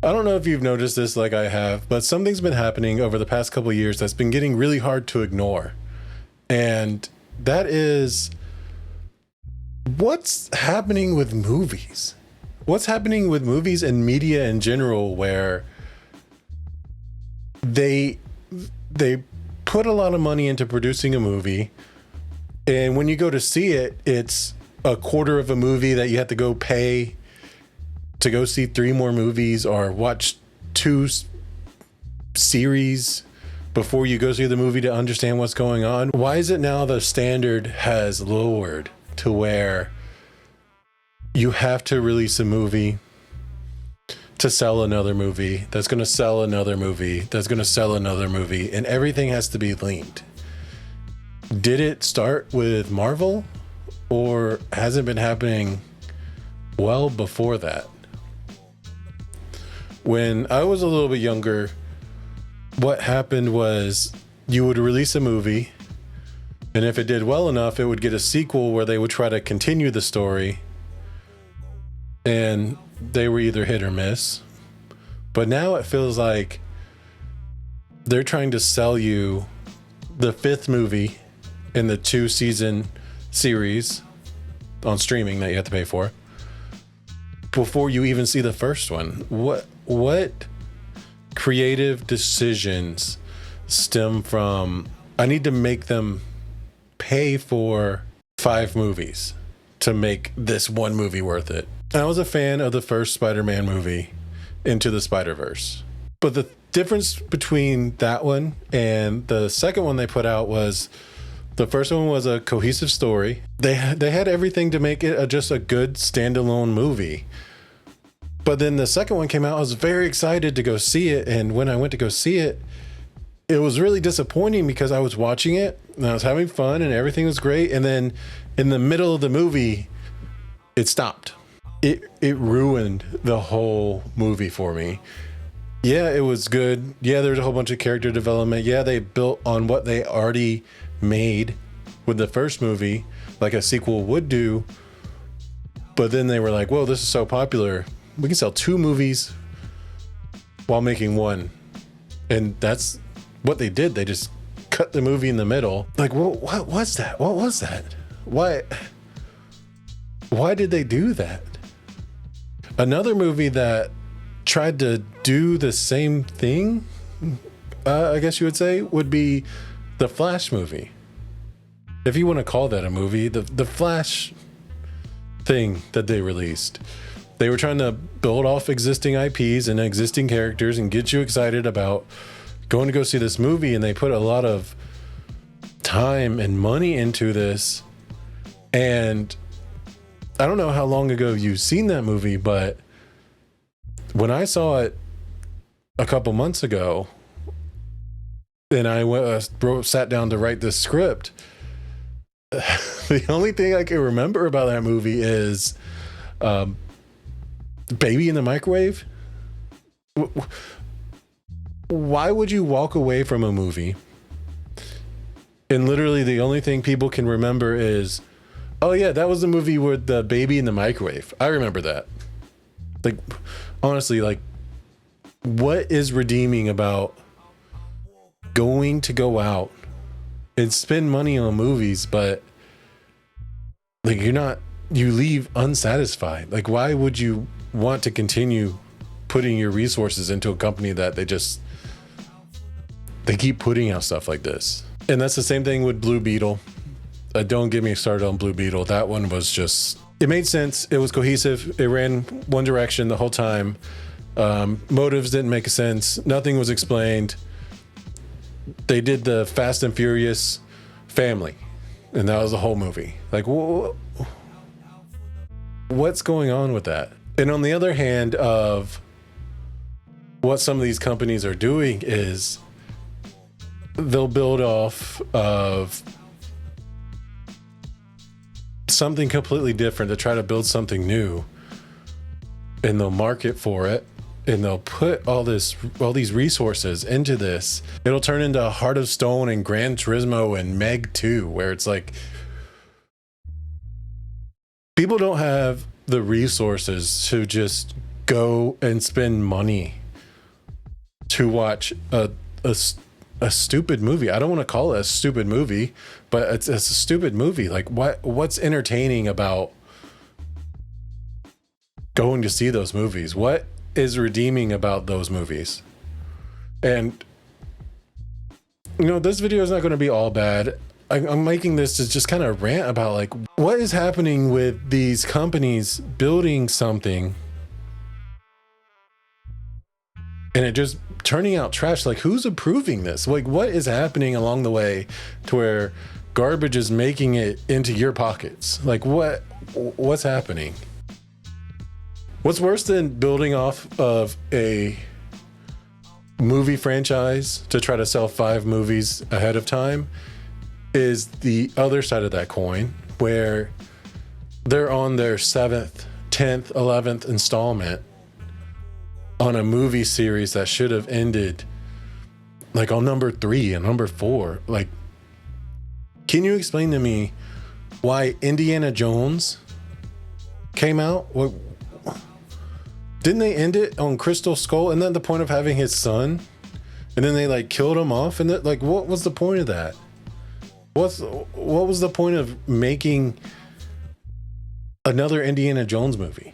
I don't know if you've noticed this like I have, but something's been happening over the past couple of years that's been getting really hard to ignore. And that is what's happening with movies. What's happening with movies and media in general where they they put a lot of money into producing a movie, and when you go to see it, it's a quarter of a movie that you have to go pay to go see three more movies or watch two series before you go see the movie to understand what's going on. Why is it now the standard has lowered to where you have to release a movie to sell another movie that's going to sell another movie that's going to sell another movie, and everything has to be linked? Did it start with Marvel, or has it been happening well before that? When I was a little bit younger, what happened was you would release a movie, and if it did well enough, it would get a sequel where they would try to continue the story, and they were either hit or miss. But now it feels like they're trying to sell you the fifth movie in the 2-season series on streaming that you have to pay for before you even see the first one. What creative decisions stem from, I need to make them pay for 5 movies to make this one movie worth it? I was a fan of the first Spider-Man movie, Into the Spider-Verse. But the difference between that one and the second one they put out was the first one was a cohesive story. They had everything to make it just a good standalone movie. But then the second one came out, I was very excited to go see it. And when I went to go see it, it was really disappointing because I was watching it and I was having fun and everything was great. And then in the middle of the movie, it stopped. It ruined the whole movie for me. Yeah, it was good. Yeah, there's a whole bunch of character development. Yeah, they built on what they already made with the first movie, like a sequel would do. But then they were like, whoa, this is so popular, we can sell 2 movies while making one. And that's what they did. They just cut the movie in the middle. Like, what was that? What was that? Why did they do that? Another movie that tried to do the same thing, I guess you would say, would be the Flash movie. If you want to call that a movie, the Flash thing that they released. They were trying to build off existing IPs and existing characters and get you excited about going to go see this movie, and they put a lot of time and money into this. And I don't know how long ago you've seen that movie, but when I saw it a couple months ago, and I sat down to write this script, the only thing I can remember about that movie is Baby in the Microwave. Why would you walk away from a movie and literally the only thing people can remember is, oh yeah, that was the movie with the baby in the microwave? I remember that. Like, honestly, like, what is redeeming about going to go out and spend money on movies, but like you leave unsatisfied? Like, why would you want to continue putting your resources into a company that they keep putting out stuff like this? And that's the same thing with Blue Beetle. Don't get me started on Blue Beetle. That one was just, it made sense. It was cohesive. It ran one direction the whole time. Motives didn't make sense. Nothing was explained. They did the Fast and Furious family, and that was the whole movie. Like, what's going on with that? And on the other hand of what some of these companies are doing is they'll build off of something completely different to try to build something new, and they'll market for it, and they'll put all these resources into this. It'll turn into Heart of Stone and Gran Turismo and Meg 2, where it's like people don't have the resources to just go and spend money to watch a stupid movie. I don't want to call it a stupid movie, but it's a stupid movie. Like what's entertaining about going to see those movies? What is redeeming about those movies? And this video is not going to be all bad. I'm making this to just kind of rant about like what is happening with these companies building something and it just turning out trash. Like, who's approving this? Like, what is happening along the way to where garbage is making it into your pockets? Like, what's happening? What's worse than building off of a movie franchise to try to sell 5 movies ahead of time is the other side of that coin, where they're on their 7th, 10th, 11th installment on a movie series that should have ended like on number 3 and number 4. Like, can you explain to me why Indiana Jones came out? Didn't they end it on Crystal Skull? Isn't that the point of having his son? And then they like killed him off, and like, what was the point of that? What was the point of making another Indiana Jones movie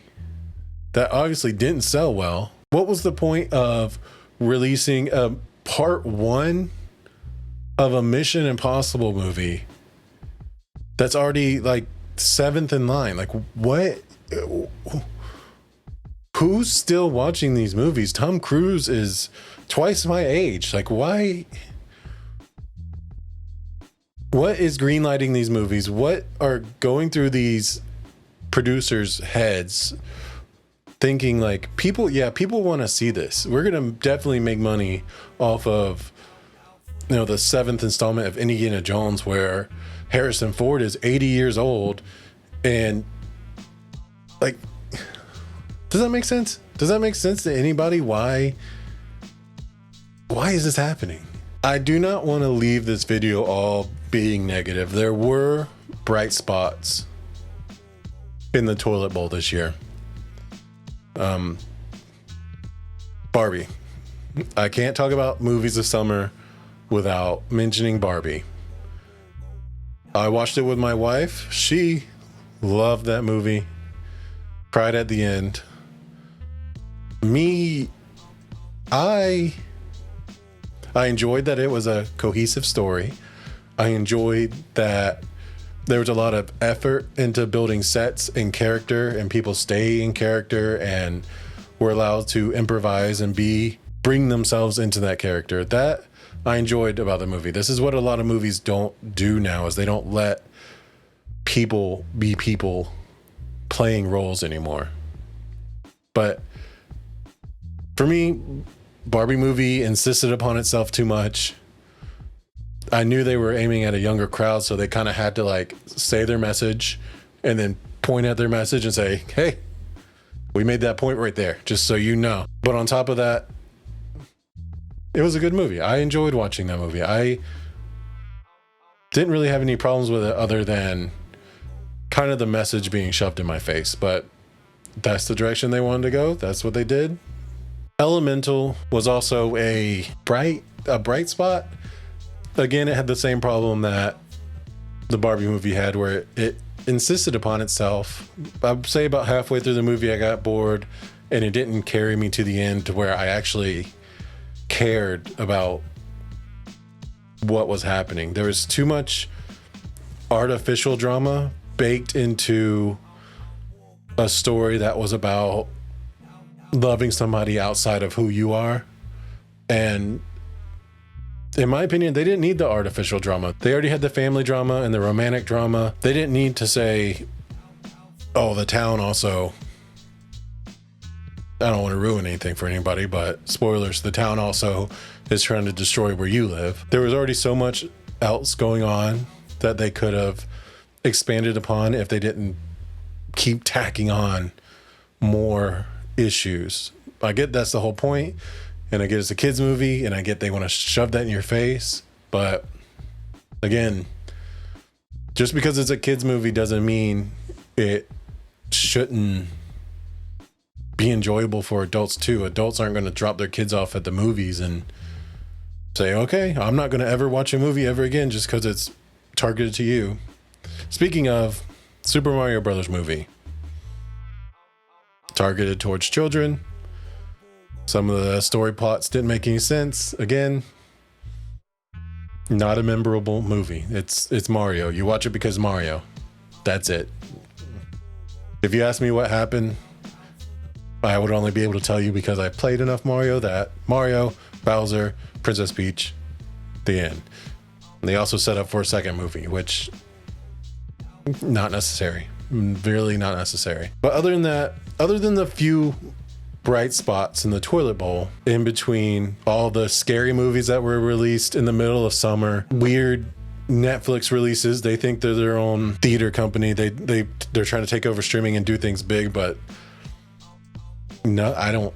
that obviously didn't sell well? What was the point of releasing a part 1 of a Mission Impossible movie that's already like 7th in line? Like, what? Who's still watching these movies? Tom Cruise is twice my age. Like, why? What is greenlighting these movies? What are going through these producers' heads thinking like, people want to see this. We're going to definitely make money off of, the 7th installment of Indiana Jones, where Harrison Ford is 80 years old. And like, does that make sense? Does that make sense to anybody? Why is this happening? I do not want to leave this video all being negative. There were bright spots in the toilet bowl this year. Barbie. I can't talk about movies of summer without mentioning Barbie. I watched it with my wife. She loved that movie. Cried at the end. Me, I enjoyed that it was a cohesive story. I enjoyed that there was a lot of effort into building sets and character, and people stay in character and were allowed to improvise and bring themselves into that character. That I enjoyed about the movie. This is what a lot of movies don't do now, is they don't let people be people playing roles anymore. But for me, Barbie movie insisted upon itself too much. I knew they were aiming at a younger crowd, so they kind of had to like say their message and then point at their message and say, hey, we made that point right there, just so you know. But on top of that, it was a good movie. I enjoyed watching that movie. I didn't really have any problems with it other than kind of the message being shoved in my face, but that's the direction they wanted to go. That's what they did. Elemental was also a bright spot. Again, it had the same problem that the Barbie movie had, where it insisted upon itself. I'd say about halfway through the movie, I got bored, and it didn't carry me to the end to where I actually cared about what was happening. There was too much artificial drama baked into a story that was about loving somebody outside of who you are. And in my opinion, they didn't need the artificial drama. They already had the family drama and the romantic drama. They didn't need to say, oh, the town also, I don't want to ruin anything for anybody, but spoilers, the town also is trying to destroy where you live. There was already so much else going on that they could have expanded upon if they didn't keep tacking on more issues. I get that's the whole point, and I get it's a kids movie, and I get they want to shove that in your face, but again, just because it's a kids movie doesn't mean it shouldn't be enjoyable for adults too. Adults aren't going to drop their kids off at the movies and say, okay, I'm not going to ever watch a movie ever again just because it's targeted to you. Speaking of, Super Mario Brothers movie, targeted towards children. Some of the story plots didn't make any sense. Again, not a memorable movie. It's Mario. You watch it because Mario. That's it. If you ask me what happened, I would only be able to tell you because I played enough Mario that Mario, Bowser, Princess Peach, the end. And they also set up for a second movie, which not necessary. Really not necessary. But other than that, other than the few bright spots in the toilet bowl in between all the scary movies that were released in the middle of summer, weird Netflix releases, they think they're their own theater company. They're trying to take over streaming and do things big, but no, I don't.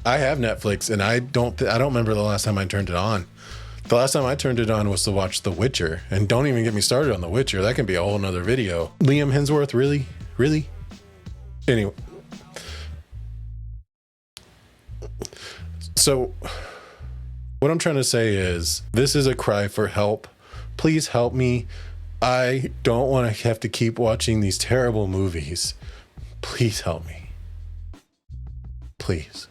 I have Netflix, and I don't remember the last time I turned it on. The last time I turned it on was to watch The Witcher, and don't even get me started on The Witcher. That can be a whole nother video. Liam Hemsworth, really? Anyway, so what I'm trying to say is this is a cry for help. Please help me. I don't want to have to keep watching these terrible movies. Please help me. Please.